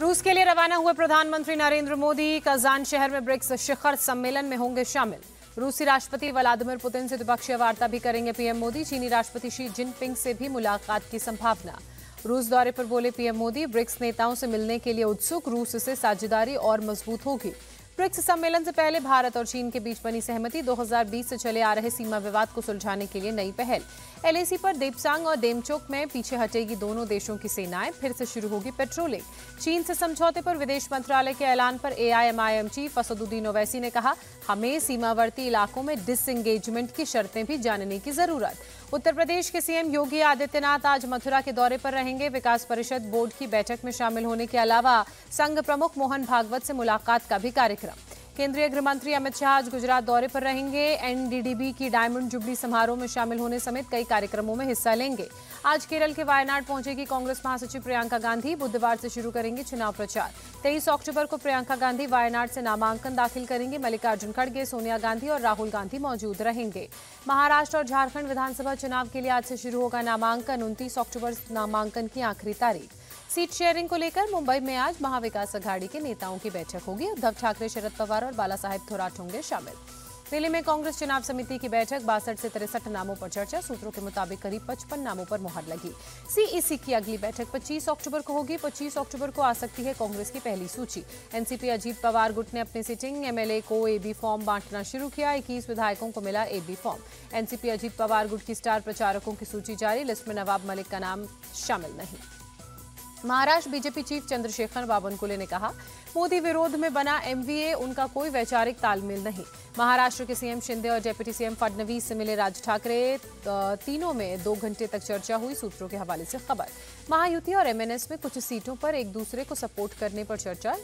रूस के लिए रवाना हुए प्रधानमंत्री नरेंद्र मोदी कजान शहर में ब्रिक्स शिखर सम्मेलन में होंगे शामिल। रूसी राष्ट्रपति व्लादिमीर पुतिन से द्विपक्षीय वार्ता भी करेंगे पीएम मोदी। चीनी राष्ट्रपति शी जिनपिंग से भी मुलाकात की संभावना। रूस दौरे पर बोले पीएम मोदी, ब्रिक्स नेताओं से मिलने के लिए उत्सुक, रूस से साझेदारी और मजबूत होगी। ब्रिक्स सम्मेलन से पहले भारत और चीन के बीच बनी सहमति। 2020 से चले आ रहे सीमा विवाद को सुलझाने के लिए नई पहल। एलएसी पर देपसांग और डेमचोक में पीछे हटेगी दोनों देशों की सेनाएं। फिर से शुरू होगी पेट्रोलिंग। चीन से समझौते पर विदेश मंत्रालय के ऐलान पर एआईएमआईएम चीफ असदुद्दीन ओवैसी ने कहा, हमें सीमावर्ती इलाकों में डिसएंगेजमेंट की शर्तें भी जानने की जरूरत। उत्तर प्रदेश के सीएम योगी आदित्यनाथ आज मथुरा के दौरे पर रहेंगे। विकास परिषद बोर्ड की बैठक में शामिल होने के अलावा संघ प्रमुख मोहन भागवत से मुलाकात का भी कार्यक्रम। केंद्रीय गृह मंत्री अमित शाह आज गुजरात दौरे पर रहेंगे। एनडीडीबी की डायमंड जुबली समारोह में शामिल होने समेत कई कार्यक्रमों में हिस्सा लेंगे। आज केरल के वायनाड पहुंचेगी कांग्रेस महासचिव प्रियंका गांधी। बुधवार से शुरू करेंगे चुनाव प्रचार। 23 अक्टूबर को प्रियंका गांधी वायनाड से नामांकन दाखिल करेंगे। मल्लिकार्जुन खड़गे, सोनिया गांधी और राहुल गांधी मौजूद रहेंगे। महाराष्ट्र और झारखंड विधानसभा चुनाव के लिए आज से शुरू होगा नामांकन। 29 अक्टूबर नामांकन की आखिरी तारीख। सीट शेयरिंग को लेकर मुंबई में आज महाविकास अघाड़ी के नेताओं की बैठक होगी। उद्धव ठाकरे, शरद पवार और बाला साहेब थोराट होंगे शामिल। दिल्ली में कांग्रेस चुनाव समिति की बैठक। 62 से 63 नामों पर चर्चा। सूत्रों के मुताबिक करीब 55 नामों पर मुहर लगी। सीईसी की अगली बैठक 25 अक्टूबर को होगी। 25 अक्टूबर को आ सकती है कांग्रेस की पहली सूची। एनसीपी अजीत पवार गुट ने अपने सिटिंग एमएलए को एबी फॉर्म बांटना शुरू किया। 21 विधायकों को मिला AB form. NCP Ajit Pawar गुट की स्टार प्रचारकों की सूची जारी। लिस्ट में नवाब मलिक का नाम शामिल नहीं। महाराष्ट्र बीजेपी चीफ चंद्रशेखर बावनकुले ने कहा, मोदी विरोध में बना एमवीए उनका कोई वैचारिक तालमेल नहीं। महाराष्ट्र के सीएम शिंदे और डिप्टी सीएम फडणवीस से मिले राज ठाकरे। तीनों में 2 घंटे तक चर्चा हुई। सूत्रों के हवाले से खबर। महायुति और एमएनएस में कुछ सीटों पर एक दूसरे को सपोर्ट करने पर चर्चा।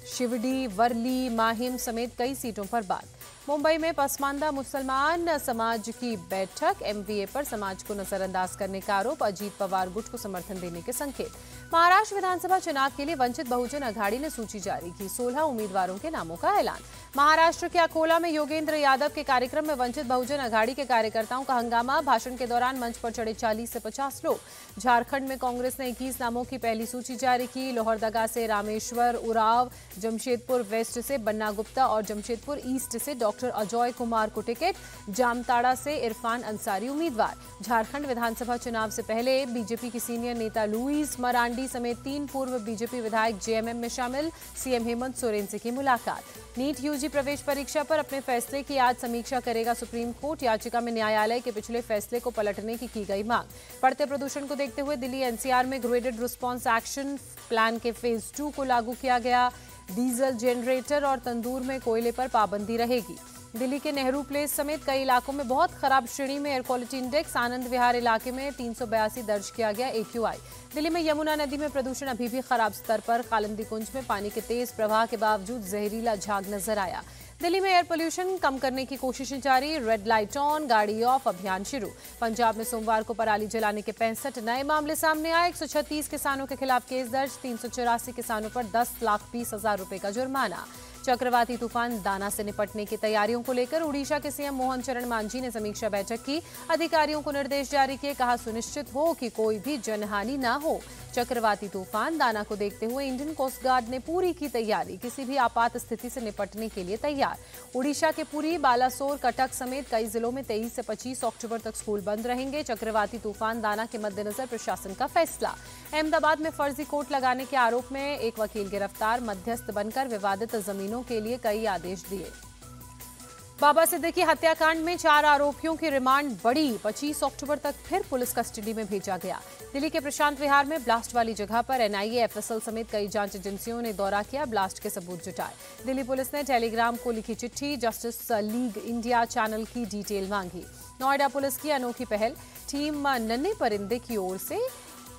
शिवडी, वर्ली, माहिम समेत कई सीटों पर बात। मुंबई में पसमानदा मुसलमान समाज की बैठक। एमवीए पर समाज को नजरअंदाज करने का आरोप। अजीत पवार गुट को समर्थन देने के संकेत। महाराष्ट्र विधानसभा चुनाव के लिए वंचित बहुजन अघाड़ी ने सूची जारी की। 16 उम्मीदवारों के नामों का ऐलान। महाराष्ट्र के अकोला में योगेंद्र यादव के कार्यक्रम में वंचित बहुजन अघाड़ी के कार्यकर्ताओं का हंगामा। भाषण के दौरान मंच पर चढ़े 40 से 50 लोग। झारखंड में कांग्रेस ने 21 नामों की पहली सूची जारी की। लोहरदगा से रामेश्वर उरांव, जमशेदपुर वेस्ट से बन्ना गुप्ता और जमशेदपुर ईस्ट से डॉक्टर अजय कुमार को टिकट। जामताड़ा से इरफान अंसारी उम्मीदवार। झारखंड विधानसभा चुनाव से पहले बीजेपी की सीनियर नेता लुईस मरांडी समेत 3 पूर्व बीजेपी विधायक जेएमएम में शामिल। सीएम हेमंत सोरेन से की मुलाकात। नीट यूजी प्रवेश परीक्षा पर अपने फैसले की आज समीक्षा करेगा सुप्रीम कोर्ट। याचिका में न्यायालय के पिछले फैसले को पलटने की गई मांग। बढ़ते प्रदूषण को देखते हुए दिल्ली एनसीआर में ग्रेडेड रिस्पांस एक्शन प्लान के फेज 2 को लागू किया गया। डीजल जनरेटर और तंदूर में कोयले पर पाबंदी रहेगी। दिल्ली के नेहरू प्लेस समेत कई इलाकों में बहुत खराब श्रेणी में air quality index. Anand Vihar इलाके में 382 दर्ज किया गया एक्यूआई। दिल्ली में यमुना नदी में प्रदूषण अभी भी खराब स्तर पर। कालिंदी कुंज में पानी के तेज प्रवाह के बावजूद जहरीला झाग नजर आया। दिल्ली में एयर पोल्यूशन कम करने की कोशिशें जारी। रेड लाइट ऑन, गाड़ी ऑफ अभियान शुरू। पंजाब में सोमवार को पराली जलाने के 65 नए मामले सामने आए। 136 किसानों के खिलाफ केस दर्ज। 384 किसानों पर 10,20,000 रुपए का जुर्माना। चक्रवाती तूफान दाना से निपटने की तैयारियों को लेकर उड़ीसा के सीएम मोहन चरण मांझी ने समीक्षा बैठक की। अधिकारियों को निर्देश जारी किए। कहा, सुनिश्चित हो कि कोई भी जनहानि न हो। चक्रवाती तूफान दाना को देखते हुए इंडियन कोस्ट गार्ड ने पूरी की तैयारी। किसी भी आपात स्थिति से निपटने के लिए तैयार। उड़ीसा के पुरी, बालासोर, कटक समेत कई जिलों में 23 से 25 अक्टूबर तक स्कूल बंद रहेंगे। चक्रवाती तूफान दाना के मद्देनजर प्रशासन का फैसला। अहमदाबाद में फर्जी कोर्ट लगाने के आरोप में एक वकील गिरफ्तार। मध्यस्थ बनकर विवादित जमीनों के लिए कई आदेश दिए। बाबा सिद्दीकी हत्याकांड में 4 आरोपियों की रिमांड बढ़ी। 25 अक्टूबर तक फिर पुलिस कस्टडी में भेजा गया। दिल्ली के प्रशांत विहार में ब्लास्ट वाली जगह पर एनआईए, एफएसएल समेत कई जांच एजेंसियों ने दौरा किया। ब्लास्ट के सबूत जुटाए। दिल्ली पुलिस ने टेलीग्राम को लिखी चिट्ठी। जस्टिस लीग इंडिया चैनल की डिटेल मांगी। नोएडा पुलिस की अनोखी पहल। टीम नन्हे परिंदे की ओर से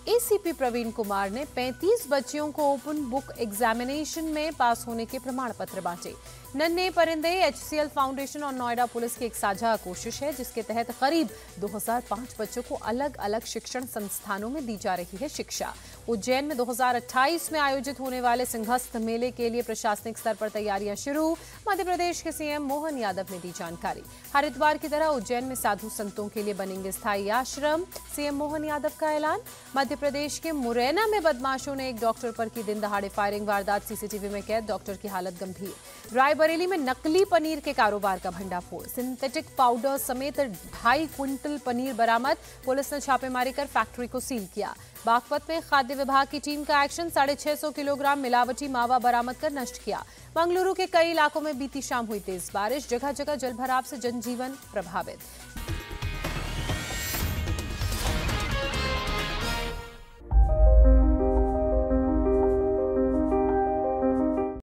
एसीपी प्रवीण कुमार ने 35 बच्चियों को ओपन बुक एग्जामिनेशन में पास होने के प्रमाण पत्र बांटे। नन्हे परिंदे एचसीएल फाउंडेशन और नोएडा पुलिस की एक साझा कोशिश है, जिसके तहत करीब 2005 बच्चों को अलग अलग शिक्षण संस्थानों में दी जा रही है शिक्षा। उज्जैन में 2028 में आयोजित होने वाले सिंहस्थ मेले के लिए प्रशासनिक स्तर पर तैयारियां शुरू। मध्य प्रदेश के सीएम मोहन यादव ने दी जानकारी। हरिद्वार की तरह उज्जैन में साधु संतों के लिए बनेंगे स्थायी आश्रम। सीएम मोहन यादव का ऐलान। मध्य प्रदेश के मुरैना में बदमाशों ने एक डॉक्टर पर की दिन दहाड़े फायरिंग, वारदात सीसीटीवी में कैद, डॉक्टर की हालत गंभीर। रायबरेली में नकली पनीर के कारोबार का भंडाफोड़, सिंथेटिक पाउडर समेत 2.5 क्विंटल पनीर बरामद, पुलिस ने छापेमारी कर फैक्ट्री को सील किया। बागपत में खाद्य विभाग की टीम का एक्शन, 650 किलोग्राम मिलावटी मावा बरामद कर नष्ट किया। मंगलुरु के कई इलाकों में बीती शाम हुई तेज बारिश, जगह जगह जलभराव से जनजीवन प्रभावित।